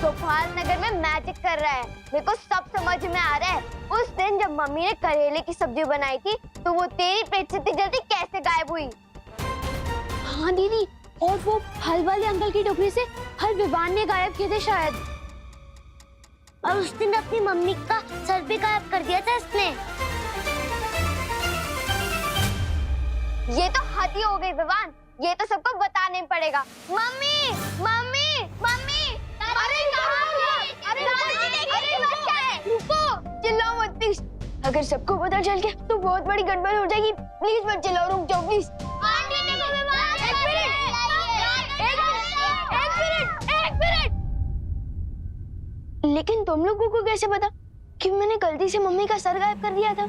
गोपाल नगर में मैजिक कर रहा है। मेरे को सब समझ में आ रहा है। उस दिन जब मम्मी ने करेले की सब्जी बनाई थी तो वो तेरी पेट से इतनी जल्दी कैसे गायब हुई? हाँ दीदी, और वो फल वाले अंकल की टोकरी से फल विवान ने गायब किए थे शायद। और उस दिन अपनी मम्मी का सर भी गायब कर दिया था इसने। ये तो हद ही हो गई विवान, ये तो सबको बताने पड़ेगा। मम्मी मम्मी मम्मी, अरे रुको, चिल्लाओ मत प्लीज। अगर सबको पता चल गया तो बहुत बड़ी गड़बड़ हो जाएगी। प्लीज मत चिल्लाओ, रुक जाओ प्लीज। एक मिनट। लेकिन तुम लोगों को कैसे पता कि मैंने गलती से मम्मी का सर गायब कर दिया था?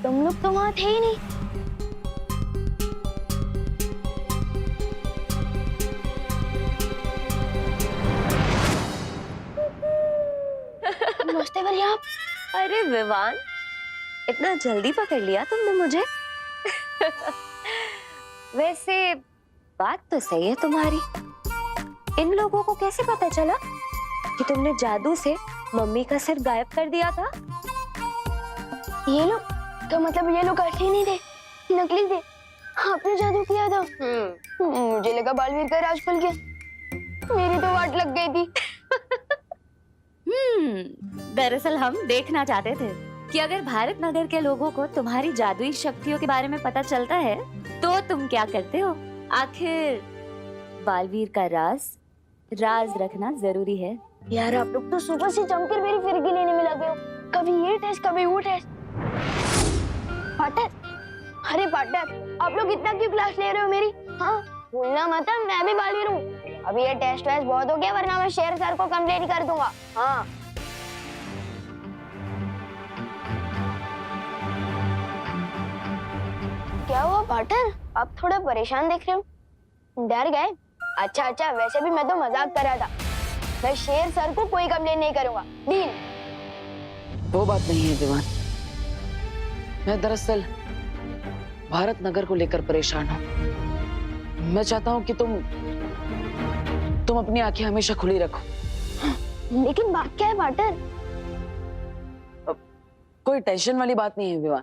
तुम लोग तो वहां थे ही नहीं। नमस्ते भैया। आप? अरे विवान, इतना जल्दी पकड़ लिया तुमने मुझे। वैसे बात तो सही है तुम्हारी। इन लोगों को कैसे पता चला कि तुमने जादू से मम्मी का सिर गायब कर दिया था? ये लोग तो मतलब ये लोग असली नहीं थे, नकली थे। आपने जादू किया था। मुझे लगा बालवीर का राज खुल गया। मेरी तो वाट लग गई थी। दरअसल हम देखना चाहते थे कि अगर भारत नगर के लोगों को तुम्हारी जादुई शक्तियों के बारे में पता चलता है तो तुम क्या करते हो। आखिर बालवीर का राज रखना जरूरी है। यार आप लोग तो सुबह से जमकर मेरी फिरकी लेने में लगे हो। कभी ये टेस्ट कभी वो टेस्ट। पार्टनर, अरे पार्टनर, आप लोग इतना क्यों क्लास ले रहे हो मेरी? हाँ, भूलना मत मैं भी बालवीर हूँ। अभी ये टेस्ट वेस्ट बहुत हो गया, वरना मैं शेर सर को कंप्लेन कर दूंगा। हाँ। क्या हुआ पार्टनर, आप थोड़ा परेशान दिख रहे हो? डर गए? अच्छा, वैसे भी मैं तो मजाक कर रहा था। मैं शेर सर को कोई कंप्लेन नहीं करूंगा। डील? वो बात नहीं है दीवान। मैं दरअसल भारत नगर को लेकर परेशान हूँ। मैं चाहता हूँ कि तुम अपनी आंखें हमेशा खुली रखो। लेकिन बात क्या है पार्टनर? कोई टेंशन वाली बात नहीं है विवान।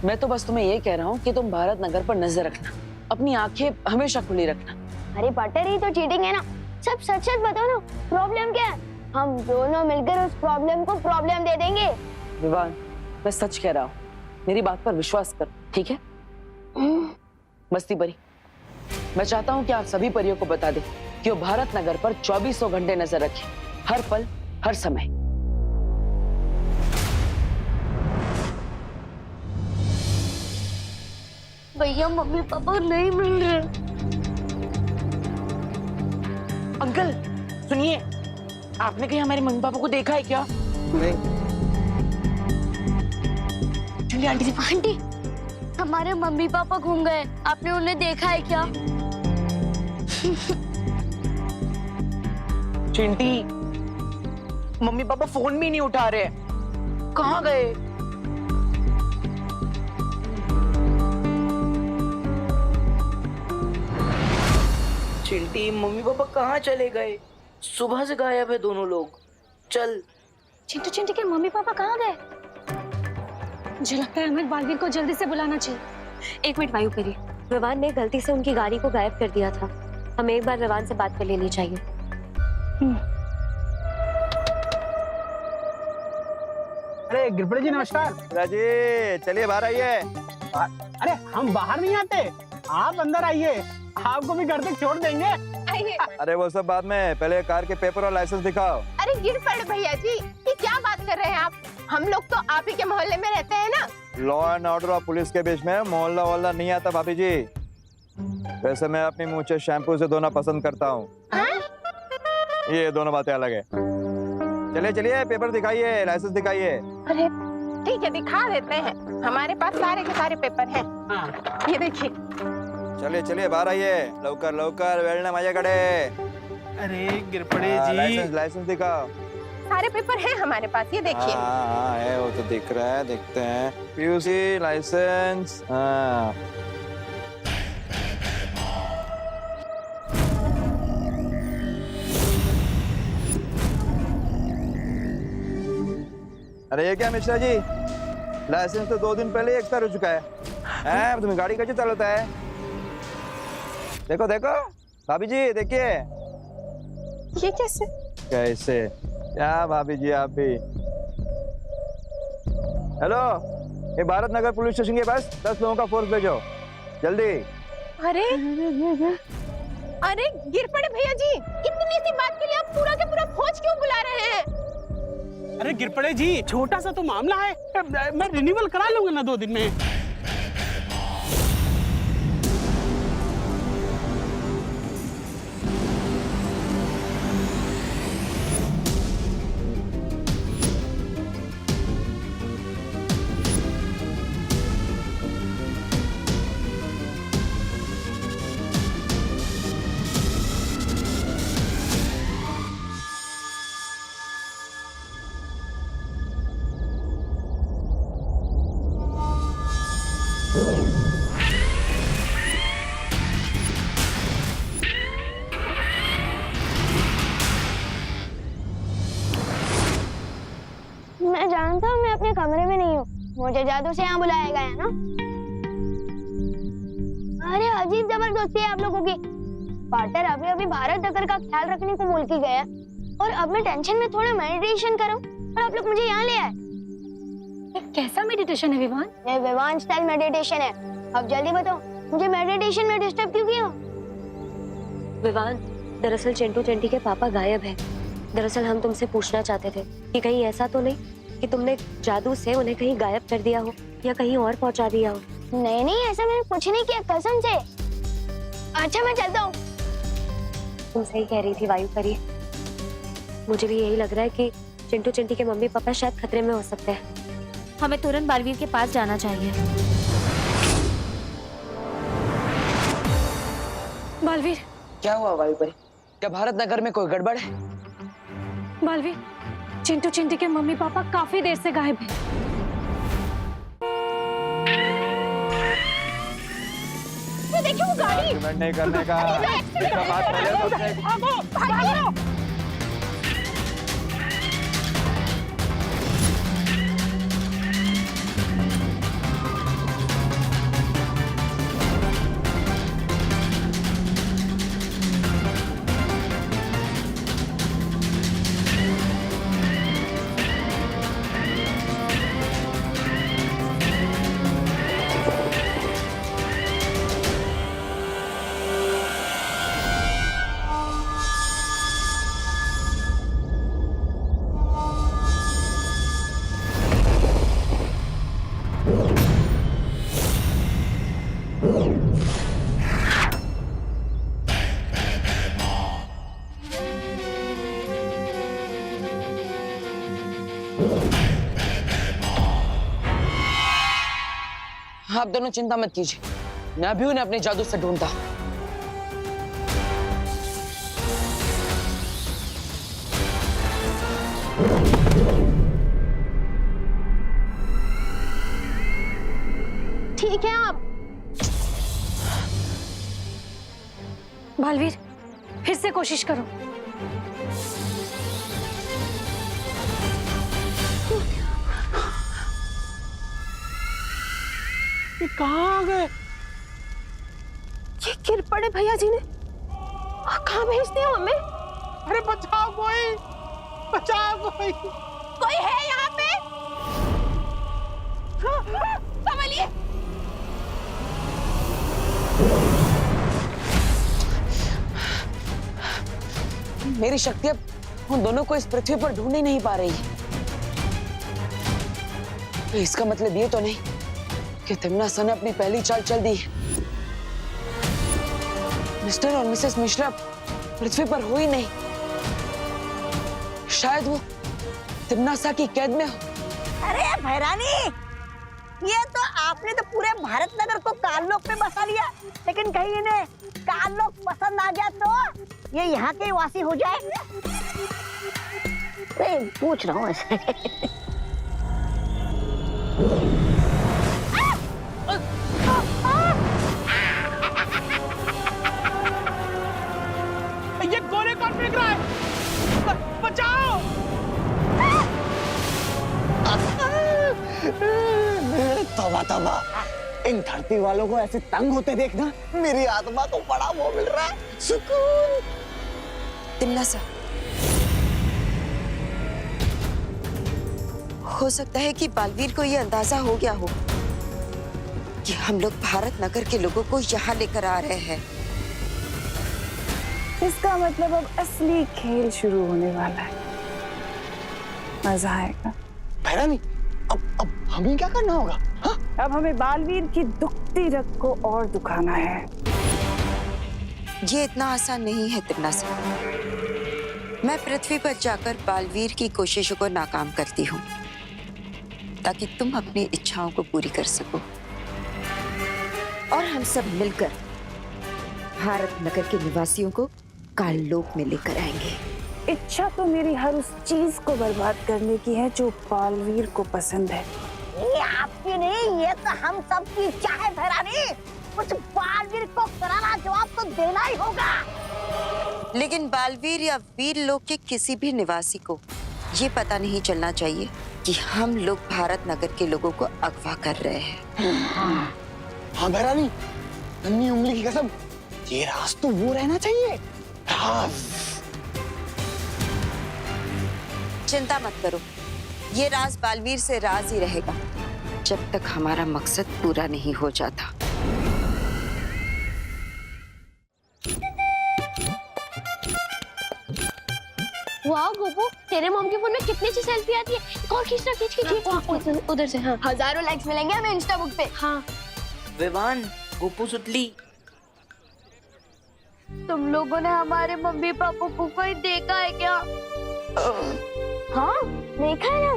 मैं तो बस तुम्हें ये कह रहा हूँ कि तुम भारत नगर पर नजर रखना, अपनी आंखें हमेशा खुली रखना। अरे पार्टनर, ये तो चीटिंग है ना। सब सच बताओ ना, प्रॉब्लम क्या है? हम दोनों मिलकर उस प्रॉब्लम को प्रॉब्लम दे देंगे। विवान, मैं सच कह रहा हूँ, मेरी बात पर विश्वास कर, ठीक है? मस्ती परी, मैं चाहता हूँ कि आप सभी परियों को बता दें कि वो भारत नगर पर 2400 घंटे नजर रखें, हर पल हर समय। भैया मम्मी पापा नहीं मिल रहे। अंकल सुनिए, आपने कहीं हमारे मम्मी पापा को देखा है क्या? नहीं। चलिए आंटी, हमारे मम्मी पापा घूम गए, आपने उन्हें देखा है क्या? चिंटी, मम्मी पापा फोन भी नहीं उठा रहे, कहाँ गए? चिंटी, मम्मी पापा कहाँ चले गए? सुबह से गायब है दोनों लोग। चल। चिंटू के मम्मी पापा कहाँ गए? मुझे लगता है हमें बालवीर को जल्दी से बुलाना चाहिए। एक मिनट वायु परी, विवान ने गलती से उनकी गाड़ी को गायब कर दिया था। हमें एक बार विवान से बात कर लेनी चाहिए। अरे गिरपड़े जी नमस्कार। राजी, चलिए बाहर आइए। अरे हम बाहर नहीं आते, आप अंदर आइए, आपको भी घर तक छोड़ देंगे। अरे वो सब बाद में, पहले कार के पेपर और लाइसेंस दिखाओ। अरे गिरपड़ भैया जी, ये क्या बात कर रहे हैं आप? हम लोग तो आप ही के मोहल्ले में रहते हैं ना। लॉ एंड ऑर्डर और पुलिस के बीच में मोहल्ला वोहल्ला नहीं आता भाभी जी। वैसे मैं अपनी मूंछें शैम्पू से धोना पसंद करता हूँ। ये दोनों बातें अलग है। चलिए चलिए, पेपर दिखाइए, लाइसेंस दिखाइए। अरे ठीक है, दिखा देते हैं। हमारे पास सारे के सारे पेपर हैं। ये देखिए। चलिए चलिए बाहर आइए, लवकर लवकर, वेळ ना माझ्याकडे। अरे गिरपड़े जी, लाइसेंस दिखाओ। सारे पेपर हैं हमारे पास, ये देखिए। हाँ है, वो तो दिख रहा है, देखते हैं। पीयूसी लाइसेंस, हाँ। अरे ये क्या मिश्रा जी, लाइसेंस तो 2 दिन पहले ही एक्सपायर हो चुका है। हैं, तुम्हें गाड़ी कैसे चलाता है? देखो देखो भाभी जी, देखिए। ये कैसे? कैसे क्या भाभी जी आप भी? हेलो, ये भारत नगर पुलिस स्टेशन के पास 10 लोगों का फोर्स भेजो जल्दी। अरे अरे गिर पड़े भैया जी, इतनी सी बात के लिए आप पूरा के पूरा फौज क्यों बुला रहे हैं? अरे गिरपड़े जी, छोटा सा तो मामला है, मैं रिन्यूअल करा लूंगा ना 2 दिन में। मैं जानता हूँ मैं अपने कमरे में नहीं हूँ, मुझे जादू से यहाँ बुलाया गया है ना। अरे अजीब जबरदस्ती है आप लोगों की। पार्टनर अभी अभी भारत नगर का ख्याल रखने को बोल के गया और अब मैं टेंशन में थोड़ा मेडिटेशन करूँ और आप लोग मुझे यहाँ ले आए। ये कैसा मेडिटेशन है विवान? ये विवान स्टाइल मेडिटेशन है। अब जल्दी बताओ मुझे मेडिटेशन में डिस्टर्ब क्यों किया? विवान, दरअसल चिंटू चिंटी के पापा गायब हैं। दरअसल हम तुमसे पूछना चाहते थे कि कहीं ऐसा तो नहीं कि तुमने जादू से उन्हें कहीं गायब कर दिया हो या कहीं और पहुंचा दिया हो। नहीं नहीं, ऐसा मैंने कुछ नहीं किया कसम से। अच्छा मैं चलता हूँ। तुम सही कह रही थी वायु परी, मुझे भी यही लग रहा है कि चिंटू चिंटी के मम्मी पापा शायद खतरे में हो सकते हैं। हमें तुरंत बालवीर के पास जाना चाहिए। बालवीर, क्या हुआ वायु परी? क्या भारत नगर में कोई गड़बड़ है? बालवीर, चिंटू चिंटी के मम्मी पापा काफी देर से गायब हैं। ये देखिए वो गाड़ी। आर्गुमेंट नहीं करने का। इसका बात पहले सोचने- भागो, भागो। आप दोनों चिंता मत कीजिए, मैं भी उन्हें अपने जादू से ढूंढता। ठीक है आप। बालवीर, फिर से कोशिश करो। ये कहाँ आ गए? ये गिर पड़े भैया जी ने कहाँ भेज दिया हमें? अरे बचाओ कोई, बचाओ कोई। कोई है यहाँ पे? संभलिए। मेरी शक्ति अब उन दोनों को इस पृथ्वी पर ढूंढ ही नहीं पा रही। तो इसका मतलब ये तो नहीं कि तिम्नासा ने अपनी पहली चाल चल दी। मिस्टर और मिसेस मिश्रा पृथ्वी पर हो ही नहीं। शायद वो तिम्नासा की कैद में हो। अरे भैरानी, ये तो आपने तो पूरे भारत नगर को काललोक में बसा लिया, लेकिन कहीं इन्हें काललोक पसंद आ गया तो ये यहाँ के वासी हो जाए। अरे पूछ रहा हूँ ऐसे। ये गोले कौन फेंक रहा है? बचाओ! धरती वालों को ऐसे तंग होते देखना मेरी आत्मा को बड़ा वो मिल रहा है, सुकून। तिमना सा, हो सकता है कि बालवीर को ये अंदाजा हो गया हो कि हम लोग भारत नगर के लोगों को यहाँ लेकर आ रहे हैं। इसका मतलब अब असली खेल शुरू होने वाला है, मजा आएगा। भैरानी, अब हमें क्या करना होगा? हाँ? अब हमें बालवीर की दुखती रग को और दुखाना है। ये इतना आसान नहीं है तिमना सा। मैं पृथ्वी पर जाकर बालवीर की कोशिशों को नाकाम करती हूँ ताकि तुम अपनी इच्छाओं को पूरी कर सको और हम सब मिलकर भारत नगर के निवासियों को काल लोक में लेकर आएंगे। इच्छा तो मेरी हर उस चीज को बर्बाद करने की है जो बालवीर को पसंद है। ये आपकी नहीं, ये तो हम सब की इच्छा है भैरानी। कुछ बालवीर को करारा जवाब तो देना ही होगा। लेकिन बालवीर या वीर लोक के किसी भी निवासी को ये पता नहीं चलना चाहिए कि हम लोग भारत नगर के लोगों को अगवा कर रहे हैं। हाँ भैरानी, नन्ही उंगली की कसम, ये राज तो वो रहना चाहिए, राज। चिंता मत करो, ये राज बालवीर से राज ही रहेगा जब तक हमारा मकसद पूरा नहीं हो जाता। वाह गोपू, तेरे मॉम के फोन में कितनी अच्छी सेल्फी आती है। कौन खींचना, खींच उधर से। हाँ, हजारों लाइक्स मिलेंगे हमें इंस्टा बुक पे। हाँ विवान, गोपू सुतली, तुम लोगों ने हमारे मम्मी पापा को कोई देखा है क्या? हाँ देखा है ना,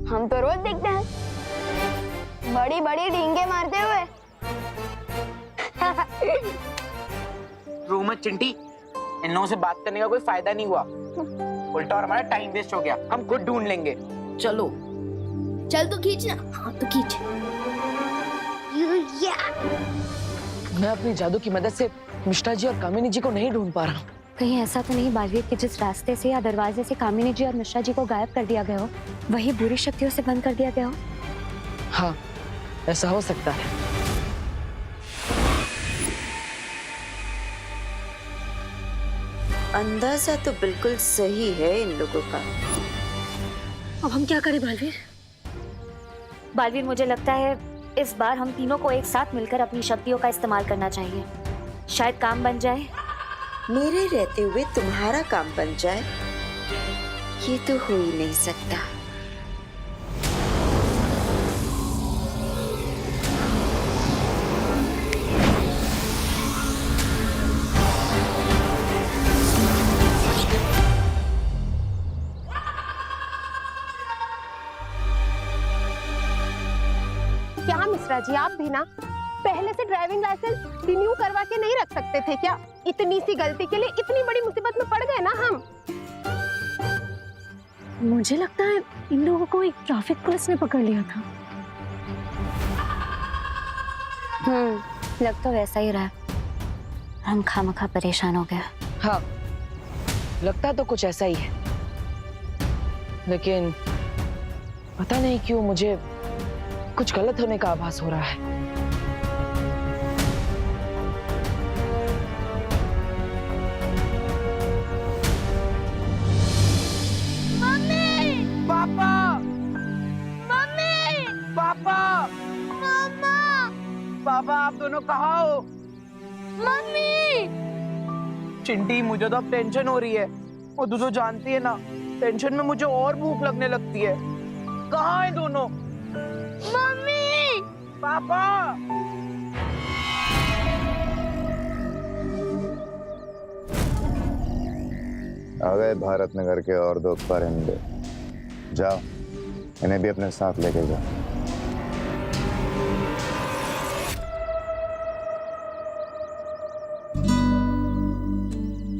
हम तो रोज देखते हैं, बड़ी बड़ी डींगे मारते हुए। रो मत चिंटी, इन लोगों से बात करने का कोई फायदा नहीं हुआ, उल्टा और हमारा टाइम वेस्ट हो गया। हम खुद ढूंढ लेंगे, चलो। चल तू खींचना। हाँ तो खींच। मैं अपनी जादू की मदद से मिश्रा जी और कामिनी जी को नहीं ढूंढ पा रहा हूँ। कहीं ऐसा तो नहीं बालवीर के जिस रास्ते से या दरवाजे से कामिनी जी और मिश्रा जी को गायब कर दिया गया हो, वही बुरी शक्तियों से बंद कर दिया गया हो? हाँ, ऐसा हो सकता है। अंदाजा तो बिल्कुल सही है इन लोगों का। अब हम क्या करें बालवीर? बालवीर, मुझे लगता है इस बार हम तीनों को एक साथ मिलकर अपनी शक्तियों का इस्तेमाल करना चाहिए। शायद काम बन जाए। मेरे रहते हुए तुम्हारा काम बन जाए, ये तो हो ही नहीं सकता। क्या मिश्रा जी, आप भी ना पहले से ड्राइविंग लाइसेंस रिन्यू करवा के नहीं रख सकते थे क्या? इतनी सी गलती के लिए इतनी बड़ी मुसीबत में पड़ गए ना हम। मुझे लगता है इन लोगों को एक ट्रैफिक पुलिस ने पकड़ लिया था। लग तो वैसा ही रहा। हम खामखा परेशान हो गए। हाँ, लगता तो कुछ ऐसा ही है, लेकिन पता नहीं क्यों मुझे कुछ गलत होने का आभास हो रहा है। पापा, मम्मी, पापा, मम्मा, पापा, आप दोनों कहाँ हो? मम्मी। चिंटी, मुझे तो अब टेंशन हो रही है, और तू तो जानती है ना, टेंशन में मुझे और भूख लगने लगती है। कहाँ है दोनों? मम्मी, पापा, आ गए भारत नगर के और दो परिंदे। जाओ, इन्हें भी अपने साथ लेके जाओ।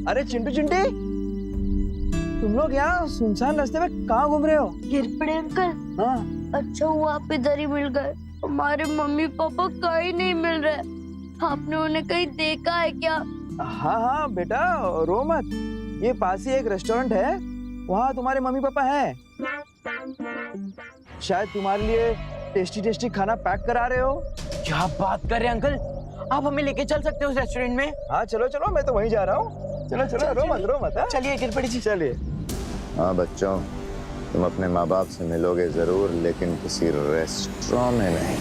अरे चिंटू चिंटी, तुम लोग यहाँ सुनसान रास्ते में कहाँ घूम रहे हो? गिर पड़े अंकल। हाँ, अच्छा हुआ आप इधर ही मिल गए। हमारे मम्मी पापा कहीं नहीं मिल रहे। आपने उन्हें कहीं देखा है क्या? हाँ हाँ बेटा, रो मत। ये पास ही एक रेस्टोरेंट है, वहाँ तुम्हारे मम्मी पापा हैं। शायद तुम्हारे लिए टेस्टी टेस्टी खाना पैक करा रहे हो। क्या बात कर रहे हैं अंकल, आप हमें लेके चल सकते हो उस रेस्टोरेंट में? हाँ चलो चलो, मैं तो वहीं जा रहा हूँ। चलो चलो, रो मत हाँ? चलिए गिरपड़ी जी। चलिए। हाँ बच्चों, तुम अपने माँ बाप से मिलोगे जरूर, लेकिन किसी रेस्टोरेंट में नहीं।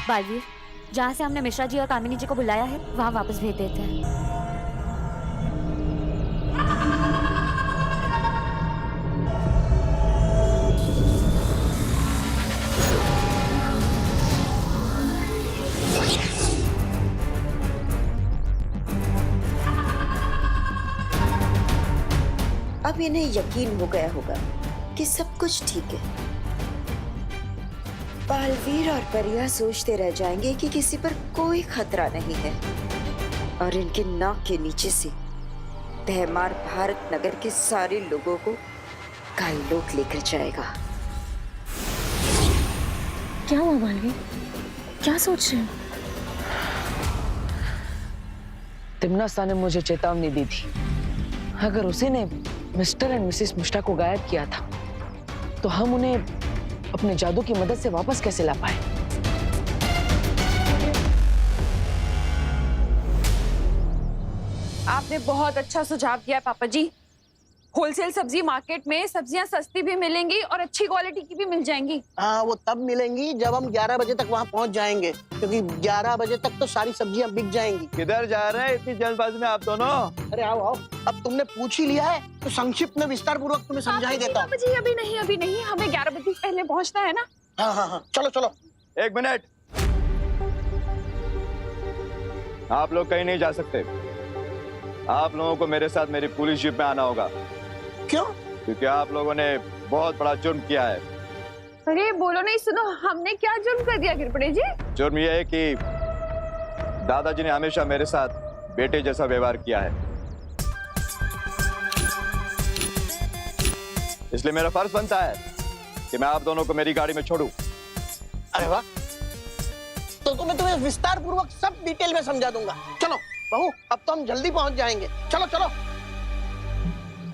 बालवीर, जहाँ से हमने मिश्रा जी और कामिनी जी को बुलाया है वहाँ वापस भेज देते हैं। अब इन्हें यकीन हो गया होगा कि सब कुछ ठीक है। बालवीर और परिया सोचते रह जाएंगे कि किसी पर कोई खतरा नहीं है और इनके नाक के नीचे से तहमार भारत नगर के सारे लोगों को काललोक लेकर जाएगा। क्या हुआ बालवीर, क्या सोच रहे हो? तिम्नासा ने मुझे चेतावनी दी थी, अगर उसी ने मिस्टर एंड मिसेस मिश्रा को गायब किया था तो हम उन्हें अपने जादू की मदद से वापस कैसे ला पाए। आपने बहुत अच्छा सुझाव दिया पापा जी। होलसेल सब्जी मार्केट में सब्जियां सस्ती भी मिलेंगी और अच्छी क्वालिटी की भी मिल जाएंगी। हाँ, वो तब मिलेंगी जब हम 11 बजे तक वहाँ पहुँच जाएंगे, क्योंकि 11 बजे तक तो सारी सब्जियां बिक जाएंगी। किधर जा रहे हैं इतनी जल्दबाजी में आप दोनों? अरे आओ आओ, अब तुमने पूछ ही लिया है तो संक्षिप्त में विस्तार पूर्वक तुम्हें समझा ही देता हूँ। जी अभी नहीं, हमें 11 बजे पहले पहुंचना है ना। हाँ हाँ हाँ, चलो चलो। एक मिनट, आप लोग कहीं नहीं जा सकते। आप लोगों को मेरे साथ मेरी पुलिस जीप में आना होगा। क्यों? क्योंकि आप लोगों ने बहुत बड़ा जुर्म किया है। अरे बोलो नहीं, सुनो, हमने क्या जुर्म कर दिया गिरपड़े जी? जुर्म यह है कि दादाजी ने हमेशा मेरे साथ बेटे जैसा व्यवहार किया है, इसलिए मेरा फर्ज बनता है कि मैं आप दोनों को मेरी गाड़ी में छोड़ूं। अरे वाह, तो मैं तुम्हें विस्तार पूर्वक सब डिटेल में समझा दूंगा। चलो बहू, अब तो हम जल्दी पहुंच जाएंगे। चलो चलो।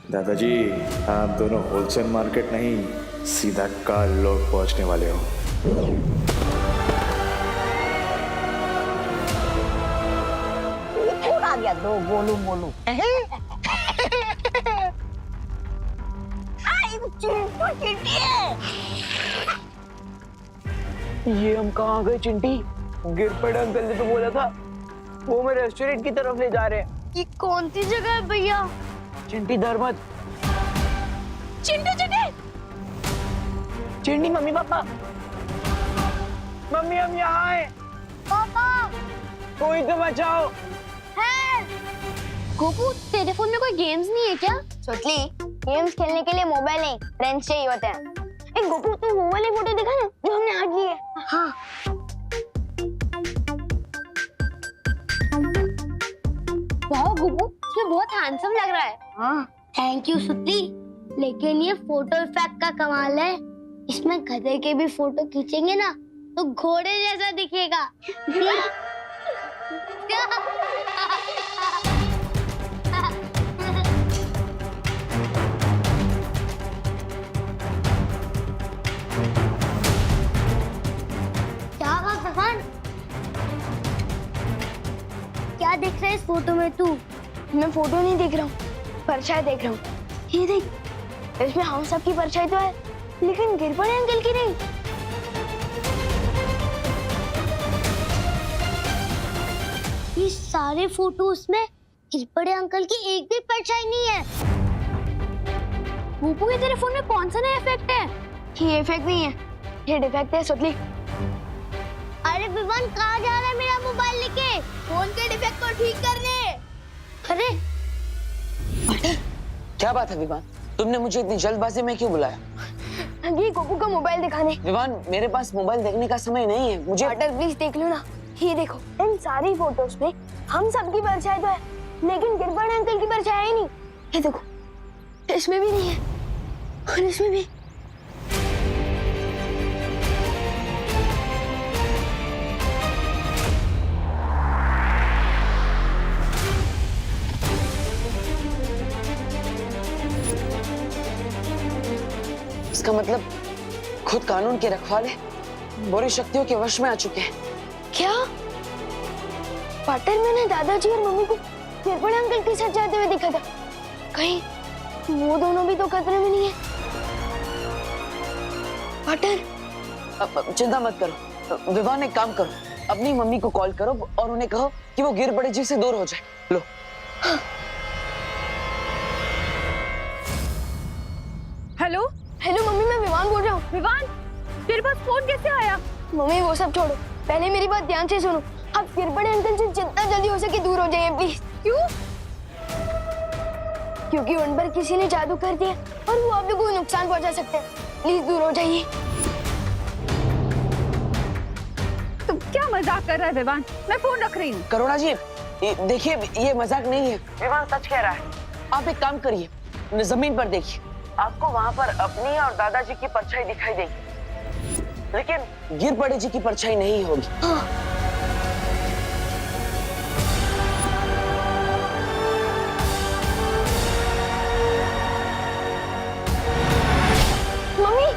दादाजी, आप दोनों होलसेल मार्केट नहीं, सीधा काललोक पहुंचने वाले हो। कौन आ गया? दो बोलू बोलू। ये हम कहाँ गए चिंटी? गिरपड़ अंकल ने तो बोला था वो हमें रेस्टोरेंट की तरफ ले जा रहे हैं। ये कौन सी जगह है भैया? चिंटी डर मत। चिंटू चिंटी मम्मी पापा, मम्मी हम यहाँ हैं। पापा कोई तो बचाओ। है गोपू, तेरे फोन में कोई गेम्स नहीं है क्या? सोचली, गेम्स खेलने के लिए मोबाइल नहीं, फ्रेंड्स चाहिए होते हैं। ए गोपू, तू वो वाली फोटो दिखा ना जो हमने आज ली है। हाँ। वाह गोपू, इसमें बहुत हैंडसम लग रहा है। हाँ, थैंक यू सुतली। लेकिन ये फोटो इफेक्ट का कमाल है, इसमें गधे के भी फोटो खींचेंगे ना तो घोड़े जैसा दिखेगा। क्या बात भगवान, क्या देख रहा है इस फोटो में तू? मैं फोटो नहीं देख रहा हूँ, परछाई देख रहा हूँ। ये देख, इसमें हम सब की परछाई तो है, लेकिन गिरपड़े अंकल की नहीं। ये सारे फोटोज में गिरपड़े अंकल की एक भी परछाई नहीं है। भूपू, ये तेरे फोन में कौन सा नया इफेक्ट है? ये इफेक्ट नहीं है, ये डिफेक्ट है सुतली। अरे विवान, कहाँ जा रहा है मेरा मोबाइल लेके? फोन के डिफेक्ट को ठीक करने। अरे क्या बात है विवान, तुमने मुझे इतनी जल्दबाजी में क्यों बुलाया? ये गोपू का मोबाइल दिखाने। विवान, मेरे पास मोबाइल देखने का समय नहीं है, मुझे। पार्टनर प्लीज देख लो ना, ये देखो, इन सारी फोटोज में हम सबकी परछाई तो है, लेकिन गिरपड़े अंकल की परछाई ही नहीं। ये देखो, इसमें भी नहीं है और इसमें भी। इसका मतलब खुद कानून के रखवाले बुरी शक्तियों के वश में आ चुके हैं। क्या पाटर मैंने दादाजी और मम्मी को फिर बड़े अंकल के साथ जाते हुए देखा था। कहीं वो दोनों भी तो खतरे में नहीं है। पाटर चिंता मत करो, विवान एक काम करो, अपनी मम्मी को कॉल करो और उन्हें कहो कि वो गिर बड़े जी से दूर हो जाए। लो। हेलो हेलो मम्मी, मैं विवान बोल रहा हूँ। विवान, तेरे पास फोन कैसे आया? मम्मी वो सब छोड़ो, पहले मेरी बात ध्यान से सुनो। आप फिर बड़े अंकल से जितना जल्दी हो सके दूर हो जाइए प्लीज। क्यों? क्योंकि उन पर किसी ने जादू कर दिया और वो आप लोगों को नुकसान पहुंचा सकते हैं। प्लीज दूर हो जाइए। तुम क्या मजाक कर रहा है विवान? मैं फोन रख रही हूँ। करुणा जी, देखिए ये मजाक नहीं है, विवान सच कह रहा है। आप एक काम करिए, जमीन पर देखिए, आपको वहाँ पर अपनी और दादाजी की परछाई दिखाई देगी, लेकिन गिर बड़े जी की परछाई नहीं होगी। Mummy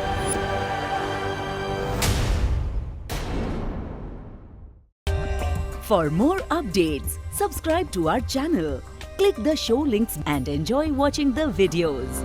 For more updates, subscribe to our channel, click the show links and enjoy watching the videos.